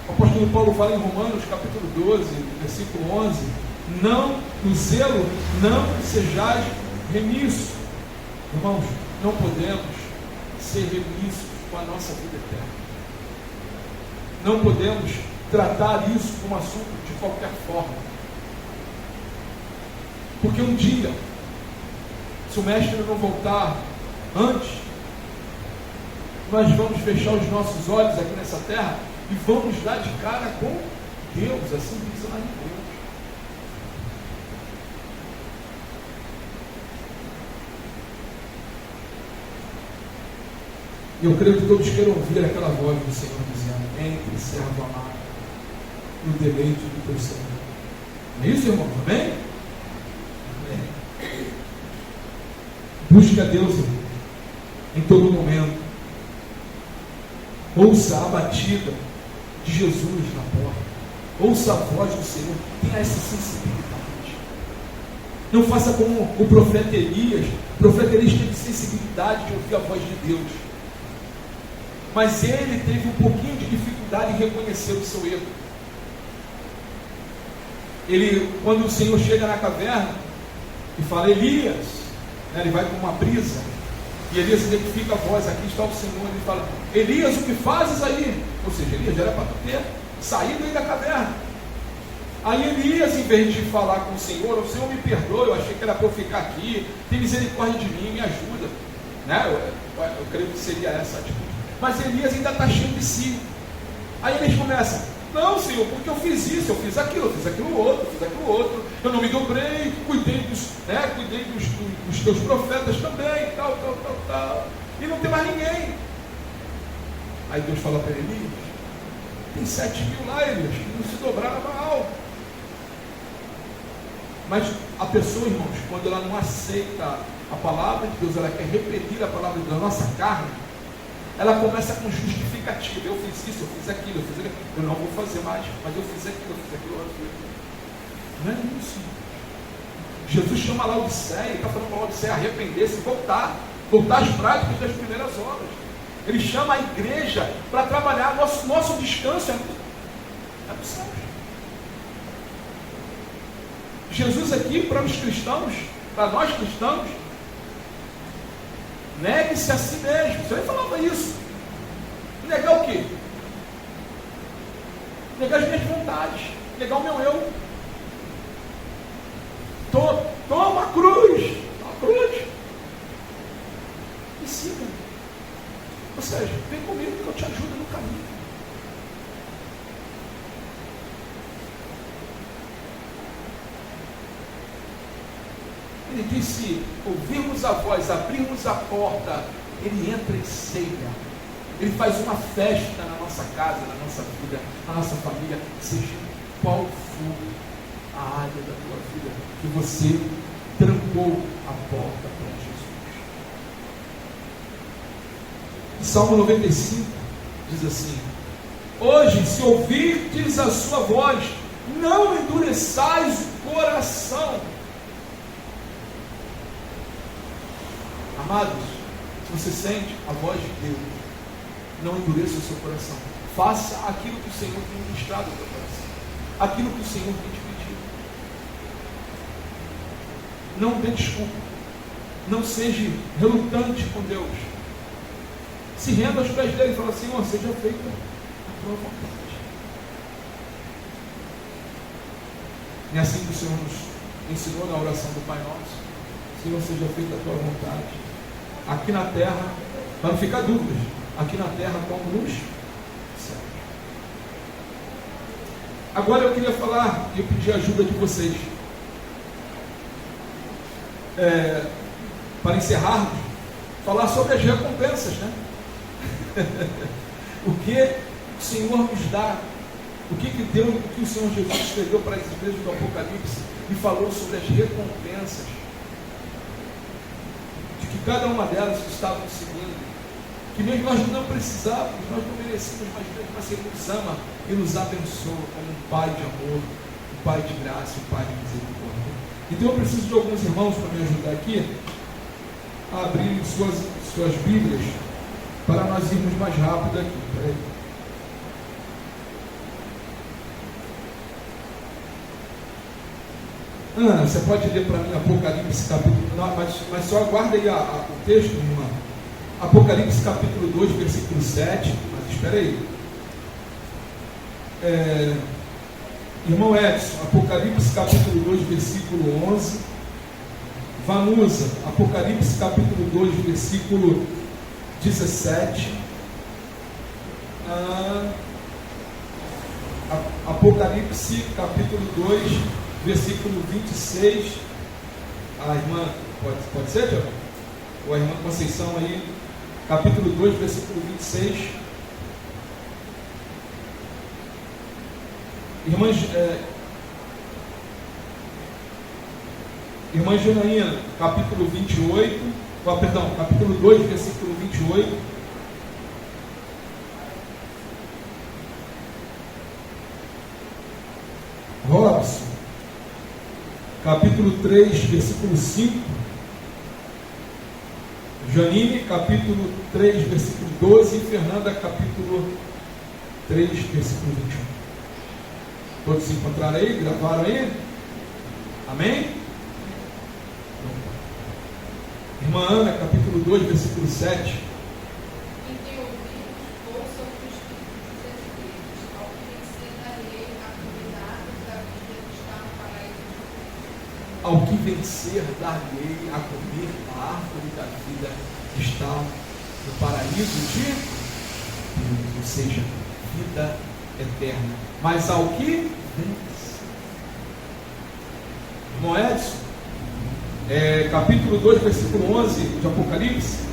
O apóstolo Paulo fala em Romanos, capítulo 12, versículo 11, no zelo, não sejais remisso. Irmãos, não podemos ser remissos com a nossa vida eterna. Não podemos tratar isso como assunto de qualquer forma. Porque um dia, se o mestre não voltar antes, nós vamos fechar os nossos olhos aqui nessa terra e vamos dar de cara com Deus, assim diz lá em Deus. E eu creio que todos queiram ouvir aquela voz do Senhor dizendo, entre, servo amado, no deleite do teu Senhor. Não é isso, irmão? Amém? Amém. Busque a Deus, irmão, em todo momento. Ouça a batida de Jesus na porta. Ouça a voz do Senhor. Tenha essa sensibilidade. Não faça como o profeta Elias. O profeta Elias teve sensibilidade de ouvir a voz de Deus. Mas ele teve um pouquinho de dificuldade em reconhecer o seu erro. Quando o Senhor chega na caverna e fala, Elias, né, ele vai com uma brisa, e Elias identifica a voz, aqui está o Senhor, ele fala, Elias, o que fazes aí? Ou seja, Elias já era para ter saído aí da caverna. Aí Elias, em vez de falar com o Senhor me perdoe, eu achei que era para eu ficar aqui, tem misericórdia de mim, me ajuda. Né? Eu creio que seria essa a atitude. mas Elias ainda está cheio de si. Aí eles começam: não, Senhor, porque eu fiz isso, eu fiz aquilo outro, eu não me dobrei, cuidei dos teus profetas também, tal. E não tem mais ninguém. Aí Deus fala para Elias: tem 7.000 lá, Elias, que não se dobraram a Baal. Mas a pessoa, irmãos, quando ela não aceita a palavra de Deus, ela quer repetir a palavra de Deus, a nossa carne, ela começa com justificativa: eu fiz isso, eu fiz aquilo, eu não vou fazer mais, mas eu fiz aquilo, outro. Não é isso. Jesus chama lá Laodiceia, está falando para Laodiceia arrepender-se, voltar às práticas das primeiras obras. Ele chama a igreja para trabalhar. Nosso descanso é do céu. Jesus aqui, para os cristãos, para nós cristãos, negue-se a si mesmo. Você falava isso. Negar o quê? Negar as minhas vontades, negar o meu eu. Toma a cruz. E siga. Ou seja, vem comigo que eu te ajudo no caminho. Ele disse: ouvirmos a voz, abrirmos a porta, ele entra em ceia. Ele faz uma festa na nossa casa, na nossa vida, na nossa família, seja qual for a área da tua vida que você trancou a porta para Jesus. Salmo 95 diz assim: hoje, se ouvirdes a sua voz, não endureçais o coração. Amados, se você sente a voz de Deus, não endureça o seu coração. Faça aquilo que o Senhor tem ministrado no teu coração, aquilo que o Senhor tem te pedido. Não dê desculpa. Não seja relutante com Deus. Se renda aos pés dele e fala: Senhor, seja feita a tua vontade. E é assim que o Senhor nos ensinou na oração do Pai Nosso: Senhor, seja feita a tua vontade, aqui na terra, para não ficar dúvidas, aqui na terra como nos céus. Agora eu queria falar e pedir a ajuda de vocês. Para encerrarmos, falar sobre as recompensas, né? O que o Senhor nos dá, o que o Senhor Jesus escreveu para as igrejas do Apocalipse e falou sobre as recompensas, de que cada uma delas que estavam seguindo, que mesmo nós não precisávamos, nós não merecíamos, mas Ele nos ama e nos abençoa como um Pai de amor, um Pai de graça, um Pai de misericórdia. Então eu preciso de alguns irmãos para me ajudar aqui a abrir suas Bíblias, para nós irmos mais rápido aqui. Peraí. Ana, você pode ler para mim Apocalipse capítulo... Não, mas só aguarda aí o texto, irmã. Apocalipse capítulo 2, versículo 7. Mas espera aí. Irmão Edson, Apocalipse capítulo 2, versículo 11. Vanusa, Apocalipse capítulo 2, versículo 17. Apocalipse capítulo 2, versículo 26. A irmã, pode ser, Tiago? Ou a irmã Conceição aí, capítulo 2, versículo 26. Irmã Janaína, capítulo 28, capítulo 2, versículo 28. Robson, capítulo 3, versículo 5. Janine, capítulo 3, versículo 12. E Fernanda, capítulo 3, versículo 21. Todos se encontraram aí? Gravaram aí? Amém? Irmã Ana, capítulo 2, versículo 7. Quem tem ouvidos, ouça o que o Espírito diz às igrejas. Ao que vencer, darei a convidados da vida que está no paraíso de Deus. Ao que vencer, dar-lhe a comer a árvore da vida que está no paraíso de Deus, ou seja, vida eterna. Mas ao que vence. Irmão Edson, capítulo 2, versículo 11 de Apocalipse.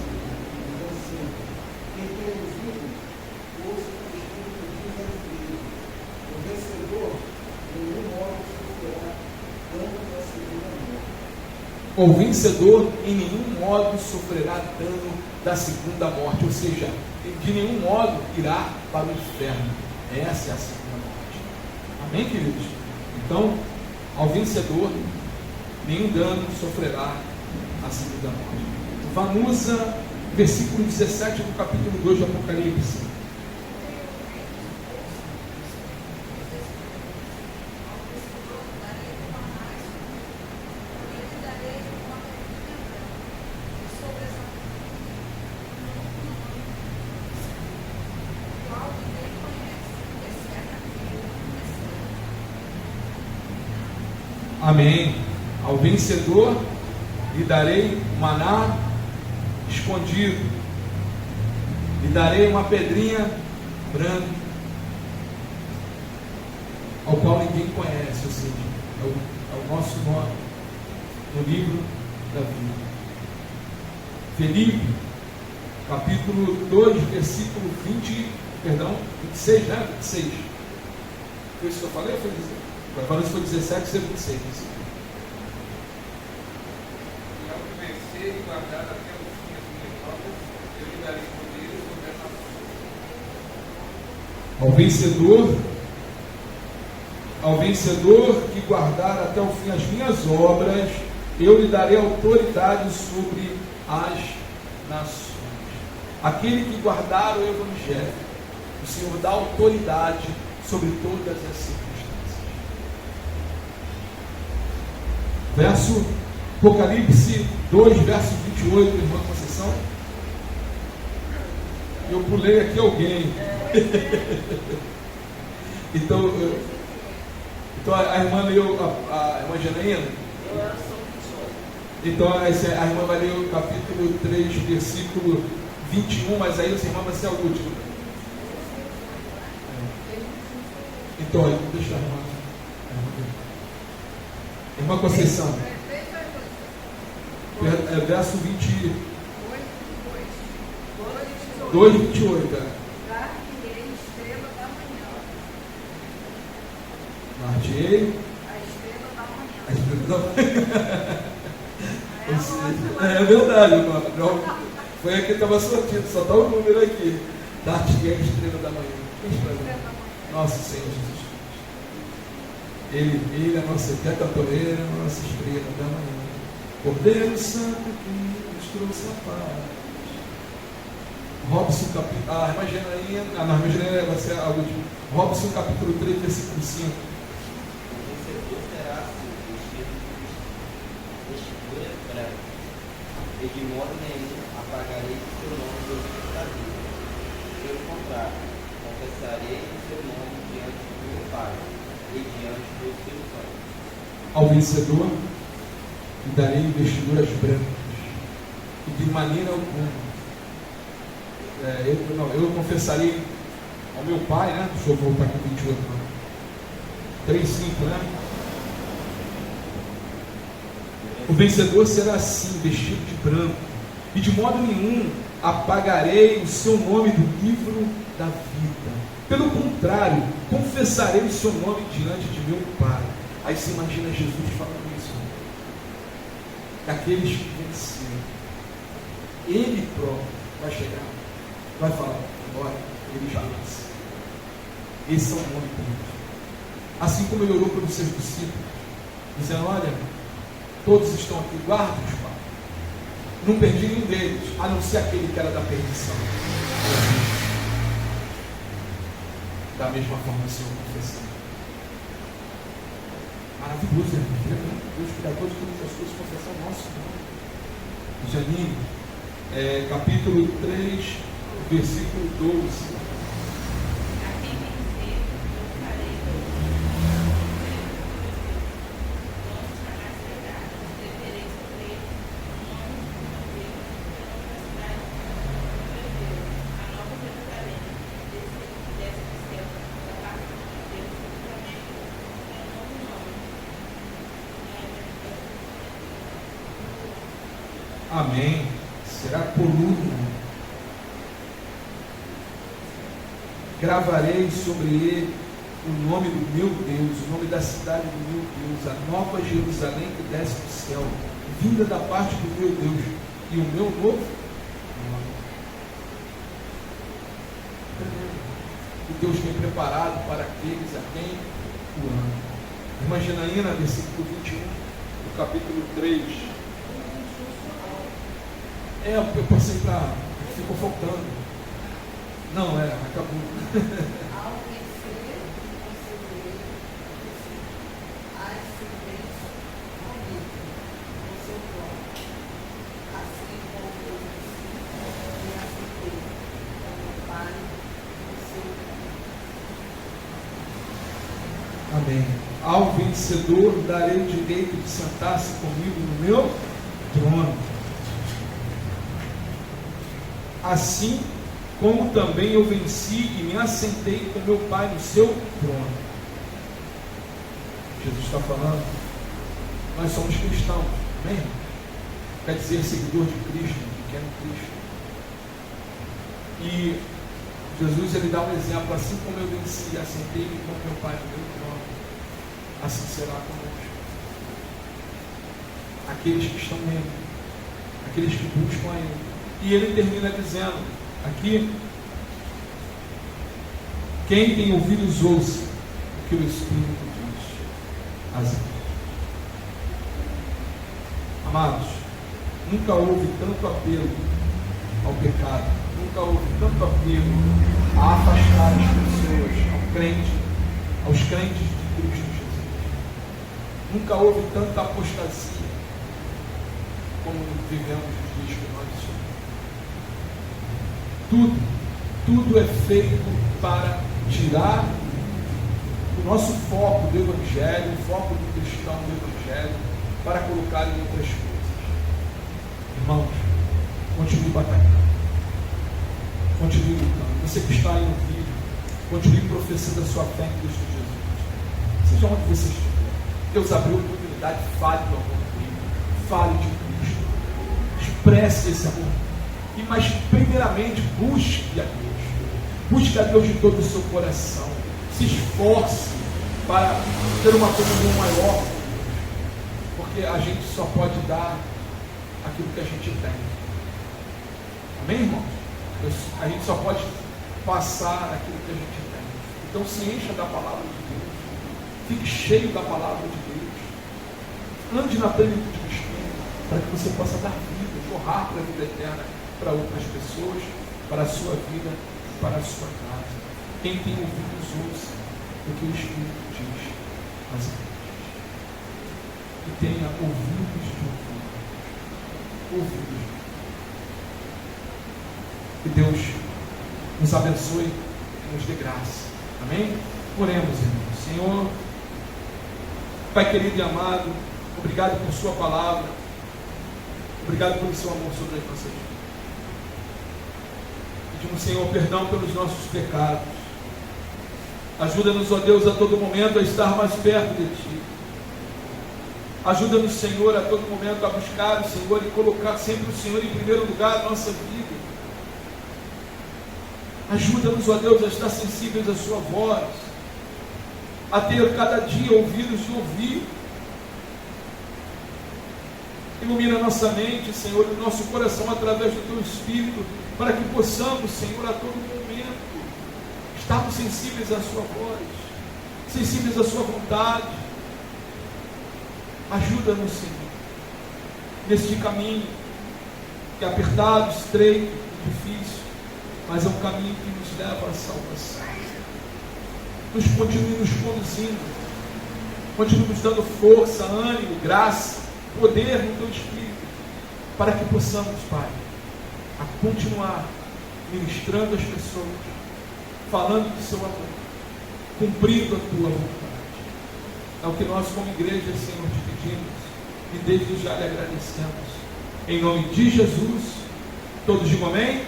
O vencedor em nenhum modo sofrerá dano da segunda morte, ou seja, de nenhum modo irá para o inferno. Essa é a segunda morte. Amém, queridos? Então, ao vencedor, nenhum dano sofrerá a segunda morte. Vanusa, versículo 17 do capítulo 2 de Apocalipse. Amém. Ao vencedor lhe darei maná escondido, lhe darei uma pedrinha branca, ao qual ninguém conhece, ou seja, é o nosso nome no livro da vida. Filipe, capítulo 2, versículo 26, né? 26. Foi isso que eu falei? Agora foi 17, 26. E ao que vencer e guardar até o fim as minhas obras, eu lhe darei poder sobre essa força. Ao vencedor que guardar até o fim as minhas obras, eu lhe darei autoridade sobre as nações. Aquele que guardar o Evangelho, o Senhor dá autoridade sobre todas as circunstâncias. Verso Apocalipse 2, verso 28, irmã Conceição. Eu pulei aqui alguém. Então a irmã leu, a irmã Janaína. Então a irmã vai ler o capítulo 3, versículo 21, mas aí essa irmã vai ser a última. Então, deixa a irmã. Irmã Conceição. Verso 2, 28. Martei a estrela da manhã. É verdade, irmão. Foi aqui que estava sortido, só está o número aqui. Dar-te-ei a estrela da manhã. Nosso Senhor Jesus. Ele é a nossa decatoreira, a nossa estrela da manhã. Cordeiro Santo que nos trouxe a paz. Robson, a irmã Janaína, a irmã Janaína vai ser a última. Robson, capítulo 3, versículo 5. E de modo nenhum apagarei o seu nome do livro da vida. Pelo contrário, confessarei o seu nome diante do meu Pai e diante dos seus anjos. Ao vencedor lhe darei vestiduras brancas, e de maneira alguma eu confessarei ao meu Pai, né? Deixa eu voltar aqui 28, 3:5, né? O vencedor será assim, vestido de branco, e de modo nenhum apagarei o seu nome do livro da vida. Pelo contrário, confessarei o seu nome diante de meu Pai. Aí você imagina Jesus falando isso, daqueles que venceram. Ele próprio vai chegar, vai falar: agora ele já vence. Esse é o nome dele. Assim como ele orou pelos seus discípulos, dizendo: olha, todos estão aqui, guarda-os, Pai. Não perdi nenhum deles, a não ser aquele que era da perdição. Da mesma forma, o Senhor confessou. Maravilhoso, irmão. Deus, Criador de todas as coisas, confessar o nosso nome. Janine, capítulo 3, versículo 12. Amém. Será coluna. Gravarei sobre ele o nome do meu Deus, o nome da cidade do meu Deus, a nova Jerusalém que desce do céu, vinda da parte do meu Deus, e o meu novo nome. Que Deus tem preparado para aqueles a quem o ama. Irmã Janaína, versículo 21, do capítulo 3. Eu passei para. Ficou faltando. Não, acabou. Ao vencer, conceder as serpentes comigo, no seu plano. Assim como eu venci e aceitei, como Pai, no seu plano. Amém. Ao vencedor darei o direito de sentar-se comigo no meu trono. Assim como também eu venci e me assentei com meu Pai no seu trono. Jesus está falando, nós somos cristãos, amém? Quer dizer, seguidor de Cristo, pequeno Cristo. E Jesus, ele dá um exemplo, assim como eu venci e assentei-me com meu Pai no meu trono, assim será conosco. Aqueles que estão nele, aqueles que buscam a ele. E ele termina dizendo, aqui, quem tem ouvidos ouça o que o Espírito diz às igrejas. Amados, nunca houve tanto apelo ao pecado, nunca houve tanto apelo a afastar as pessoas aos crentes de Cristo Jesus. Nunca houve tanta apostasia como vivemos nos dias que nós somos. Tudo é feito para tirar o nosso foco do Evangelho, o foco do cristão do Evangelho, para colocar em outras coisas. Irmãos, continue batalhando, continue lutando. Você que está aí no vídeo, continue professando a sua fé em Cristo Jesus. Seja onde você estiver, Deus abriu a oportunidade, fale do amor dele, fale de Cristo, expresse esse amor. Mas primeiramente busque a Deus de todo o seu coração, se esforce para ter uma comunhão maior, porque a gente só pode dar aquilo que a gente tem. Amém, irmãos? A gente só pode passar aquilo que a gente tem. Então se encha da palavra de Deus, fique cheio da palavra de Deus, ande na plenitude do Espírito, para que você possa dar vida, jorrar para a vida eterna, para outras pessoas, para a sua vida, para a sua casa. Quem tem ouvidos ouça o que o Espírito diz às igrejas. E tenha ouvidos de ouvir. Ouvidos. Que Deus nos abençoe e nos dê graça. Amém? Oremos, irmãos. Senhor, Pai querido e amado, obrigado por sua palavra. Obrigado pelo seu amor sobre as nossas vidas. Pedimos, Senhor, perdão pelos nossos pecados. Ajuda-nos, ó Deus, a todo momento a estar mais perto de Ti. Ajuda-nos, Senhor, a todo momento a buscar o Senhor e colocar sempre o Senhor em primeiro lugar na nossa vida. Ajuda-nos, ó Deus, a estar sensíveis à Sua voz, a ter cada dia ouvidos de ouvir. Ilumina nossa mente, Senhor, e o nosso coração através do Teu Espírito, para que possamos, Senhor, a todo momento, estarmos sensíveis à Sua voz, sensíveis à Sua vontade. Ajuda-nos, Senhor, neste caminho, que é apertado, estreito, difícil, mas é um caminho que nos leva à salvação. Continue nos conduzindo, continue nos dando força, ânimo, graça, poder no Teu Espírito, para que possamos, Pai, a continuar ministrando as pessoas, falando do Seu amor, cumprindo a Tua vontade. É o que nós como igreja, Senhor, te pedimos e desde já lhe agradecemos. Em nome de Jesus, todos digam amém?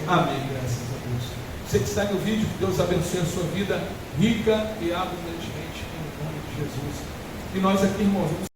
Amém, graças a Deus. Você que está no vídeo, que Deus abençoe a sua vida rica e abundantemente, em nome de Jesus. E nós aqui, irmãos, vamos